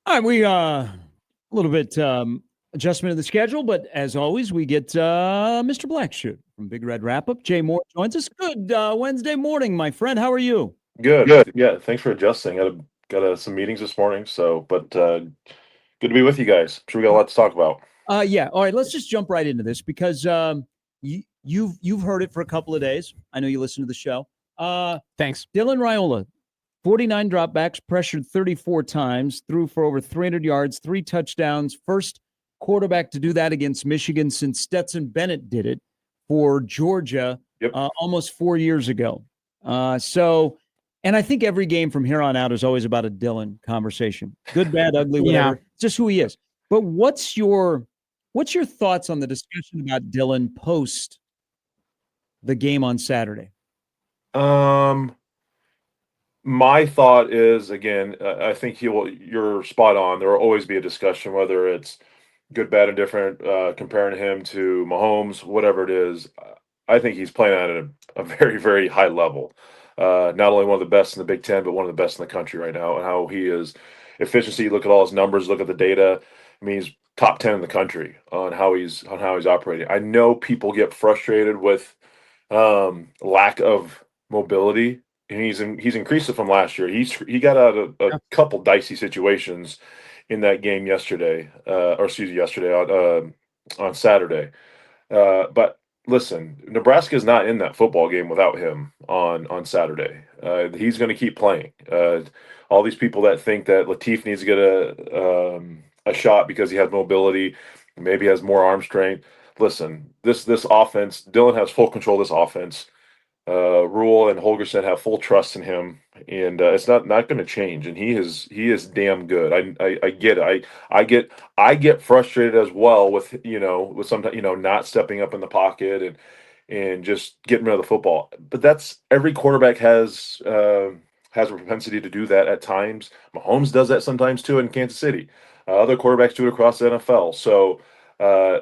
All right, we a little bit adjustment of the schedule, but as always, we get Mr. Blackshirt from Big Red Wrap Up. Jay Moore joins us. Good Wednesday morning, my friend. How are you? Good. Good. Yeah, thanks for adjusting. Got some meetings this morning, but good to be with you guys. I'm sure we got a lot to talk about. Yeah. All right, let's just jump right into this because you've heard it for a couple of days. I know you listen to the show. Thanks. Dylan Raiola, 49 dropbacks, pressured 34 times, threw for over 300 yards, 3 touchdowns. First quarterback to do that against Michigan since Stetson Bennett did it for Georgia Yep. almost 4 years ago. And I think every game from here on out is always about a Dylan conversation. Good, bad, ugly, Yeah. whatever. Just who he is. But what's your thoughts on the discussion about Dylan post the game on Saturday? Um, my thought is again, I think you're spot on. There will always be a discussion whether it's good, bad, and different, comparing him to Mahomes, whatever it is. I think he's playing at a very, very high level. Not only one of the best in the Big Ten, but one of the best in the country right now. And how he is efficiency. Look at all his numbers. Look at the data. I mean, he's top 10 in the country on how he's operating. I know people get frustrated with lack of mobility, and he's increased it from last year. He got out of a Yeah. couple dicey situations in that game yesterday, yesterday on Saturday. But listen, Nebraska is not in that football game without him on Saturday. He's going to keep playing. All these people that think that Latif needs to get a shot because he has mobility, maybe has more arm strength. Listen, this offense, Dylan has full control of this offense. Rule and Holgerson have full trust in him, and it's not going to change. And he is damn good. I get it. I get frustrated as well with sometimes not stepping up in the pocket and just getting rid of the football. But that's every quarterback has a propensity to do that at times. Mahomes does that sometimes too in Kansas City. Other quarterbacks do it across the NFL. So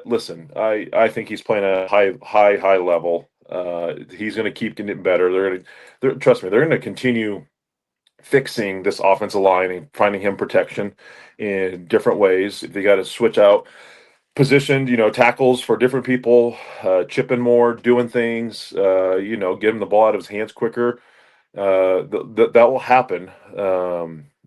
listen, I think he's playing at a high level. He's going to keep getting better. Trust me, they're going to continue fixing this offensive line and finding him protection in different ways. If they got to switch out positioned, tackles for different people, chipping more, doing things, get him the ball out of his hands quicker. That will happen.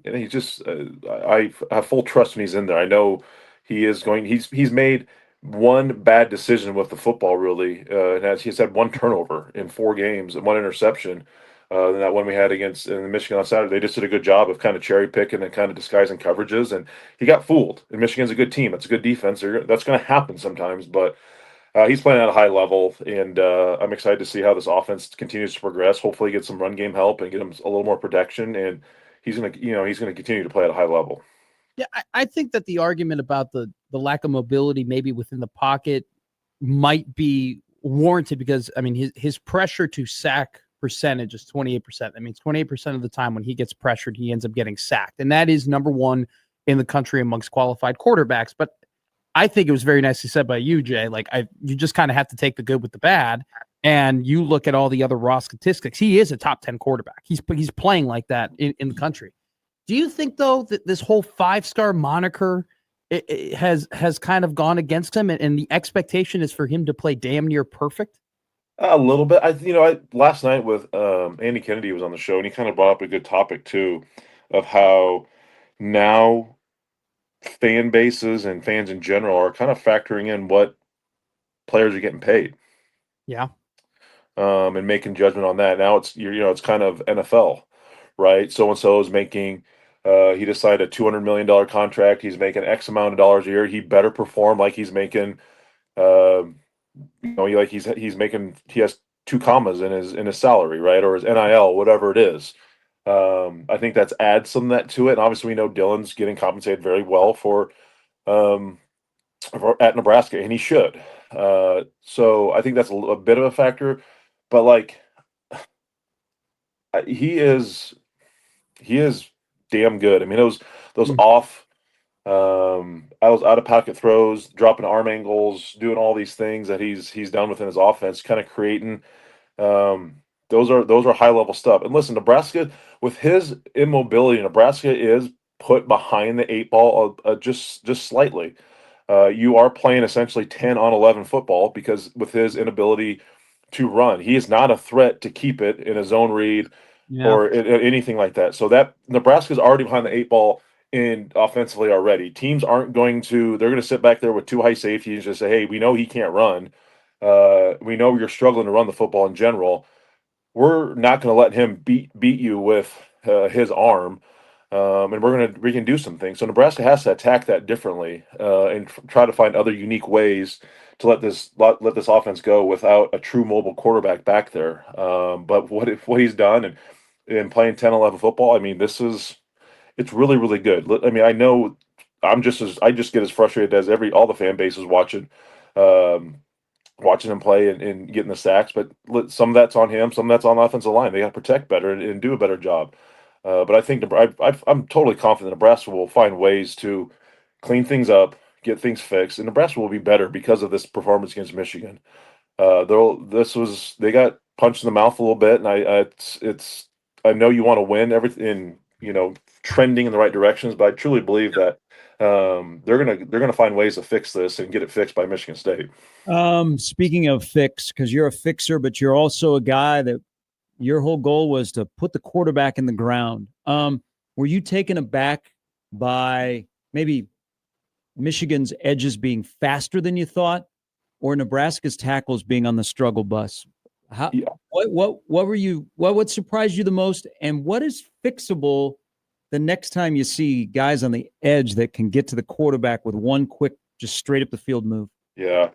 And he just, I have full trust when he's in there. I know he is going. He's made one bad decision with the football really, and he's had one turnover in 4 games and one interception. Than that one we had against in Michigan on Saturday. They just did a good job of kind of cherry picking and kind of disguising coverages, and he got fooled. And Michigan's a good team; it's a good defense. That's going to happen sometimes, but he's playing at a high level, and I'm excited to see how this offense continues to progress. Hopefully, get some run game help and get him a little more protection, and he's gonna continue to play at a high level. Yeah, I think that the argument about the lack of mobility maybe within the pocket might be warranted because I mean his pressure to sack percentage is 28%. That means 28% of the time when he gets pressured, he ends up getting sacked. And that is number one in the country amongst qualified quarterbacks. But I think it was very nicely said by you, Jay. Like you just kind of have to take the good with the bad. And you look at all the other raw statistics. He is a top 10 quarterback. He's playing like that in the country. Do you think though that this whole 5-star moniker it has kind of gone against him, and the expectation is for him to play damn near perfect? A little bit. I last night with Andy Kennedy was on the show, and he kind of brought up a good topic too, of how now fan bases and fans in general are kind of factoring in what players are getting paid, Yeah. and making judgment on that. Now it's kind of NFL, right? So and so is making. He decided a $200 million contract. He's making X amount of dollars a year. He better perform like he's making. Um, he's making. He has two commas in his salary, right, or his NIL, whatever it is. I think that's adds some of that to it. And obviously, we know Dylan's getting compensated very well um, at Nebraska, and he should. So I think that's a bit of a factor. But like he is damn good. I mean, those Mm. off, out of pocket throws, dropping arm angles, doing all these things that he's done within his offense, kind of creating. Um, those are high level stuff. And listen, Nebraska with his immobility, Nebraska is put behind the 8 ball just slightly. You are playing essentially 10 on 11 football because with his inability to run, he is not a threat to keep it in a zone read Yeah. or anything like that. So that Nebraska's already behind the 8 ball in offensively already. Teams aren't going to, they're going to sit back there with two high safeties and just say, hey, we know he can't run. We know you're struggling to run the football in general. We're not going to let him beat you with his arm. And we can do some things. So Nebraska has to attack that differently and try to find other unique ways to let this offense go without a true mobile quarterback back there. But what he's done and playing 10-11 football, I mean, it's really really good. I mean, I know I just get as frustrated as all the fan bases um, watching him play and getting the sacks. But some of that's on him, some of that's on the offensive line. They got to protect better and do a better job. But I think I'm totally confident Nebraska will find ways to clean things up, get things fixed, and Nebraska will be better because of this performance against Michigan. They got punched in the mouth a little bit, and it's I know you want to win everything, trending in the right directions, but I truly believe that they're gonna find ways to fix this and get it fixed by Michigan State. Speaking of fix, because you're a fixer, but you're also a guy that your whole goal was to put the quarterback in the ground. Were you taken aback by maybe Michigan's edges being faster than you thought, or Nebraska's tackles being on the struggle bus? How Yeah. what surprised you the most, and what is fixable the next time you see guys on the edge that can get to the quarterback with one quick, just straight up the field move? Yeah.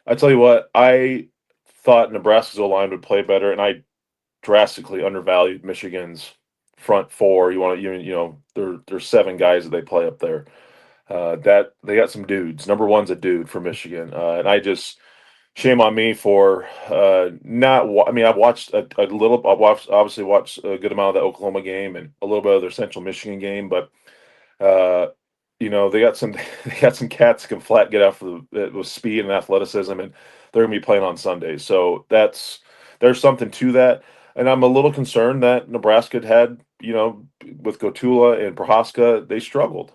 I tell you what, I thought Nebraska's O-line would play better, and I drastically undervalued Michigan's front four. There's 7 guys that they play up there. That they got some dudes. Number one's a dude for Michigan, and I just shame on me for not. I mean, I've watched a little. Obviously watched a good amount of the Oklahoma game and a little bit of their Central Michigan game, but uh, they got some they got some cats that can flat get after with speed and athleticism, and they're gonna be playing on Sundays. So there's something to that, and I'm a little concerned that Nebraska had with Gotula and Prohaska they struggled.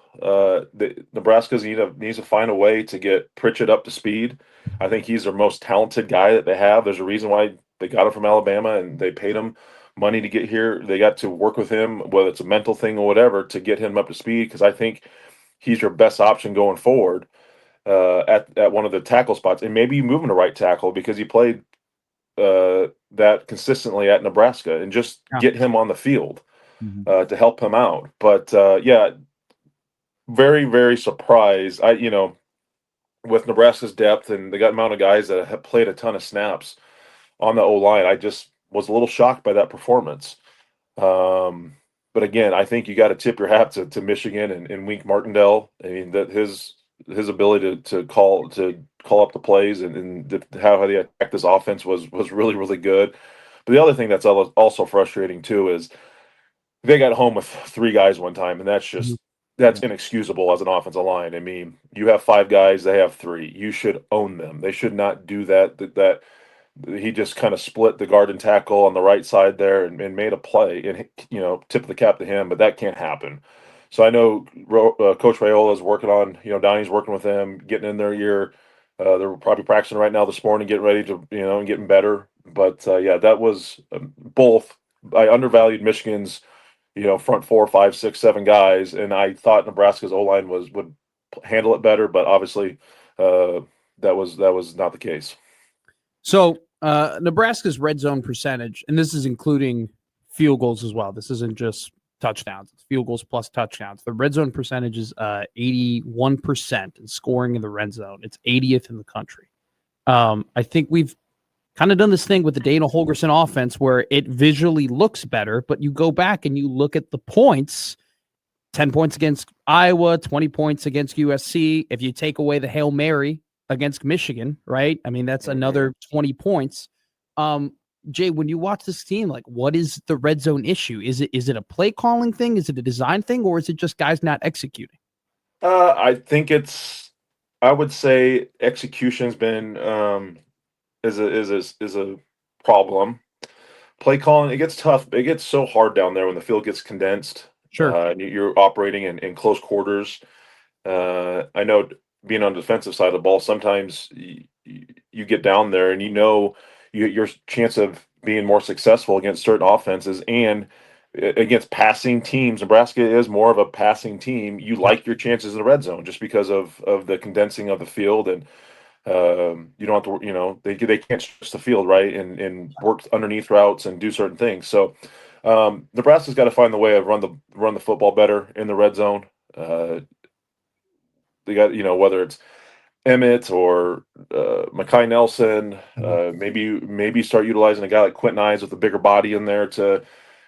Nebraska's needs to find a way to get Pritchett up to speed. I think he's their most talented guy that they have. There's a reason why they got him from Alabama and they paid him money to get here. They got to work with him, whether it's a mental thing or whatever, to get him up to speed because I think he's your best option going forward at one of the tackle spots. And maybe you move him to right tackle because he played that consistently at Nebraska and just get him on the field to help him out. But yeah, very, very surprised. With Nebraska's depth and the amount of guys that have played a ton of snaps on the O-line, I just was a little shocked by that performance. But again, I think you got to tip your hat to Michigan and Wink Martindale. I mean that his ability to call up the plays and how they attack this offense was really really good. But the other thing that's also frustrating too is they got home with 3 guys one time, and that's inexcusable as an offensive line. I mean, you have 5 guys, they have 3. You should own them. They should not do that. That he just kind of split the guard and tackle on the right side there and made a play and tip of the cap to him, but that can't happen. So I know Coach Raiola is working on Donnie's working with them, getting in their ear. They're probably practicing right now this morning, getting ready to and getting better. But yeah, that was both. I undervalued Michigan's front 4, 5, 6, 7 guys, and I thought Nebraska's O-line would handle it better, but obviously that was not the case. So Nebraska's red zone percentage, and this is including field goals as well. This isn't just touchdowns. It's field goals plus touchdowns. The red zone percentage is 81% in scoring in the red zone. It's 80th in the country. I think we've kind of done this thing with the Dana Holgorsen offense where it visually looks better, but you go back and you look at the points, 10 points against Iowa, 20 points against USC. If you take away the Hail Mary against Michigan, right? I mean, that's another 20 points. Jay, when you watch this team, like, what is the red zone issue? Is it a play calling thing? Is it a design thing? Or is it just guys not executing? I think I would say execution's been is a problem. Play calling, it gets tough. It gets so hard down there when the field gets condensed Sure. And you're operating in close quarters. I know being on the defensive side of the ball, sometimes you get down there and your chance of being more successful against certain offenses and against passing teams. Nebraska is more of a passing team. You like your chances in the red zone just because of the condensing of the field, and you don't have to, they can't stretch the field, right, and work underneath routes and do certain things. So Nebraska's got to find the way of run the football better in the red zone. They got, whether it's Emmett or Mekhi Nelson, maybe start utilizing a guy like Quentin Ives with a bigger body in there to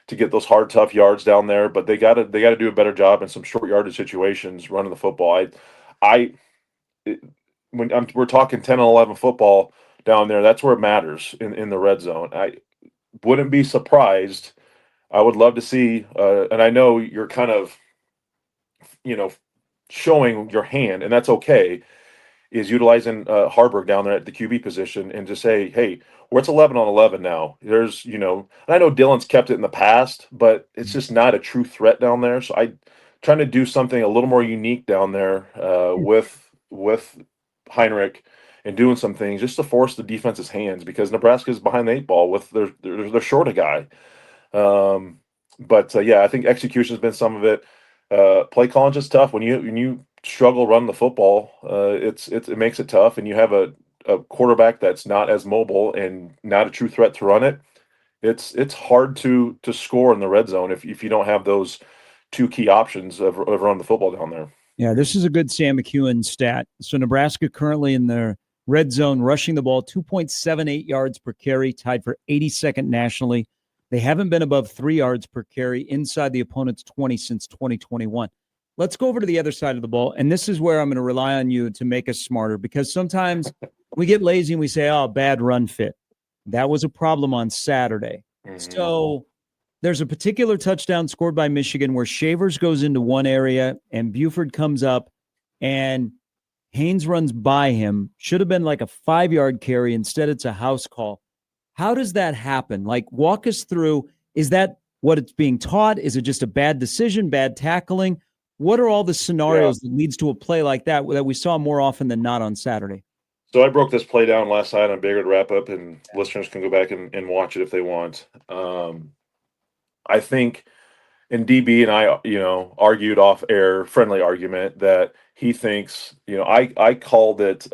get those hard, tough yards down there. But they got to do a better job in some short yardage situations running the football. We're talking 10 and 11 football down there, that's where it matters in the red zone. I wouldn't be surprised. I would love to see, and I know you're kind of, showing your hand, and that's okay, is utilizing Harburg down there at the QB position and just say, hey, it's 11 on 11 now. There's, and I know Dylan's kept it in the past, but it's just not a true threat down there. So I trying to do something a little more unique down there with Heinrich and doing some things just to force the defense's hands, because Nebraska's behind the eight ball with they're short a guy. But I think execution has been some of it. Play calling is tough when you struggle running the football. It makes it tough, and you have a quarterback that's not as mobile and not a true threat to run it. It's hard to score in the red zone if you don't have those two key options of running the football down there. Yeah, this is a good Sam McEwen stat. So Nebraska currently in the red zone rushing the ball 2.78 yards per carry, tied for 82nd nationally. They haven't been above 3 yards per carry inside the opponent's 20 since 2021. Let's go over to the other side of the ball. And this is where I'm going to rely on you to make us smarter, because sometimes we get lazy and we say, oh, bad run fit. That was a problem on Saturday. Mm-hmm. So there's a particular touchdown scored by Michigan where Shavers goes into one area and Buford comes up and Haynes runs by him. Should have been like a 5-yard carry. Instead, it's a house call. How does that happen? Like, walk us through. Is that what it's being taught? Is it just a bad decision, bad tackling? What are all the scenarios that leads to a play like that we saw more often than not on Saturday? So I broke this play down last night on Bigger Wrap Up, and listeners can go back and watch it if they want. I think, and DB and I, argued off air, friendly argument, that he thinks, I called it,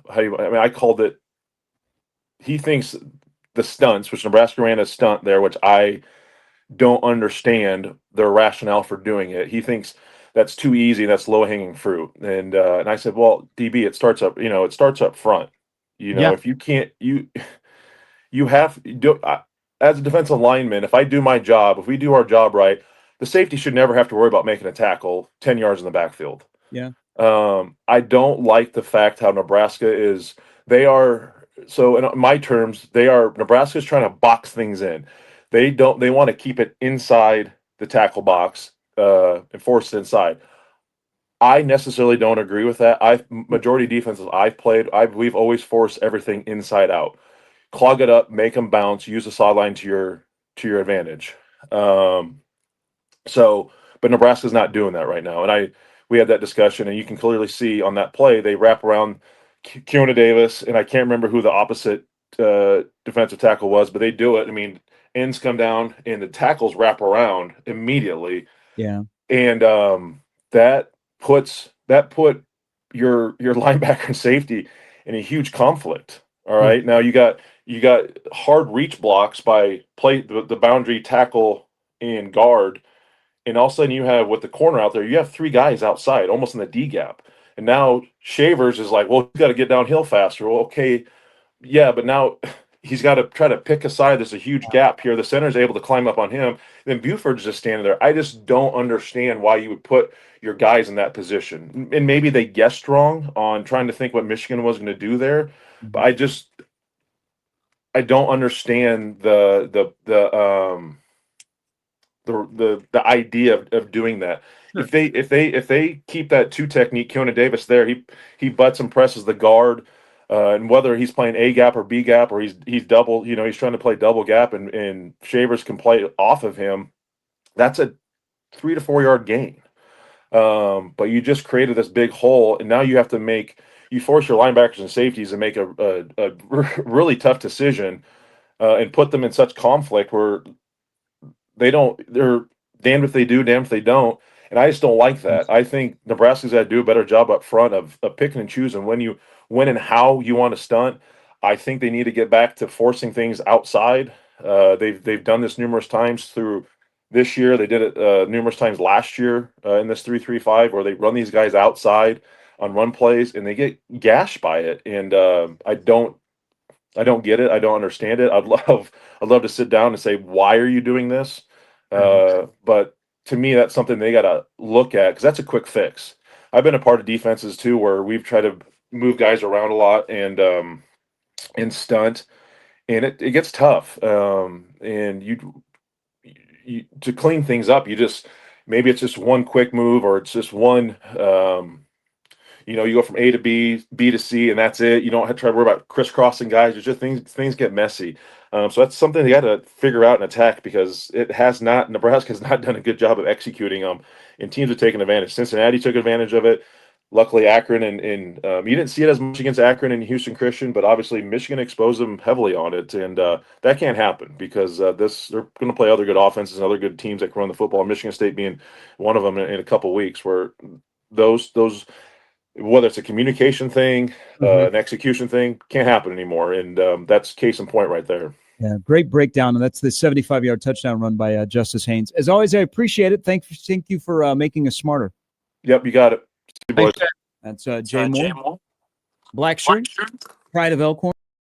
I called it, he thinks the stunts, which Nebraska ran a stunt there, which I don't understand their rationale for doing it. He thinks that's too easy, that's low hanging fruit. And I said, well, DB, it starts up front. If you can't, you have do as a defensive lineman, if I do my job, if we do our job right, the safety should never have to worry about making a tackle 10 yards in the backfield. Yeah. I don't like the fact how Nebraska is, so in my terms, Nebraska is trying to box things in. They want to keep it inside the tackle box and force it inside. I necessarily don't agree with that. Majority defenses I've played, we've always forced everything inside out. Clog it up, make them bounce, use the sideline to your advantage. But Nebraska's not doing that right now. And we had that discussion, and you can clearly see on that play, they wrap around Keona Davis, and I can't remember who the opposite defensive tackle was, but they do it. I mean, ends come down, and the tackles wrap around immediately. Yeah. And that put your linebacker and safety in a huge conflict. All right. Now you got hard reach blocks by the boundary tackle and guard. And all of a sudden you have, with the corner out there, you have 3 guys outside, almost in the D gap. And now Shavers is like, well, he's got to get downhill faster. Well, okay. Yeah. But now he's got to try to pick a side. There's a huge gap here. The center is able to climb up on him. Then Buford's just standing there. I just don't understand why you would put your guys in that position. And maybe they guessed wrong on trying to think what Michigan was going to do there. But I don't understand the idea of doing that. Sure. If they keep that 2 technique, Keona Davis there, he butts and presses the guard And whether he's playing A gap or B gap or he's double, he's trying to play double gap and Shavers can play off of him, that's a 3 to 4 yard gain. But you just created this big hole, and now you have to you force your linebackers and safeties to make a really tough decision and put them in such conflict where they're damned if they do, damned if they don't. And I just don't like that. I think Nebraska's got to do a better job up front of picking and choosing when and how you want to stunt. I think they need to get back to forcing things outside. They've done this numerous times through this year. They did it numerous times last year in this 3-3-5 where they run these guys outside on run plays and they get gashed by it. And I don't get it. I don't understand it. I'd love to sit down and say, why are you doing this? But to me, that's something they got to look at because that's a quick fix. I've been a part of defenses too where we've tried to move guys around a lot and stunt, and it gets tough. And you to clean things up, maybe it's just one quick move or it's just one. You go from A to B, B to C, and that's it. You don't have to try to worry about crisscrossing guys. It's just things get messy. So that's something they got to figure out and attack because Nebraska has not done a good job of executing them, and teams have taken advantage. Cincinnati took advantage of it. Luckily, Akron and you didn't see it as much against Akron and Houston Christian, but obviously Michigan exposed them heavily on it, and that can't happen because they're going to play other good offenses and other good teams that can run the football. Michigan State being one of them in a couple of weeks, where those whether it's a communication thing, an execution thing, can't happen anymore. And that's case in point right there. Yeah, great breakdown. And that's the 75-yard touchdown run by Justice Haynes. As always, I appreciate it. Thank you for making us smarter. Yep, you got it. See you, boys. That's Jay Moore. Blackshirt, Pride of Elkhorn.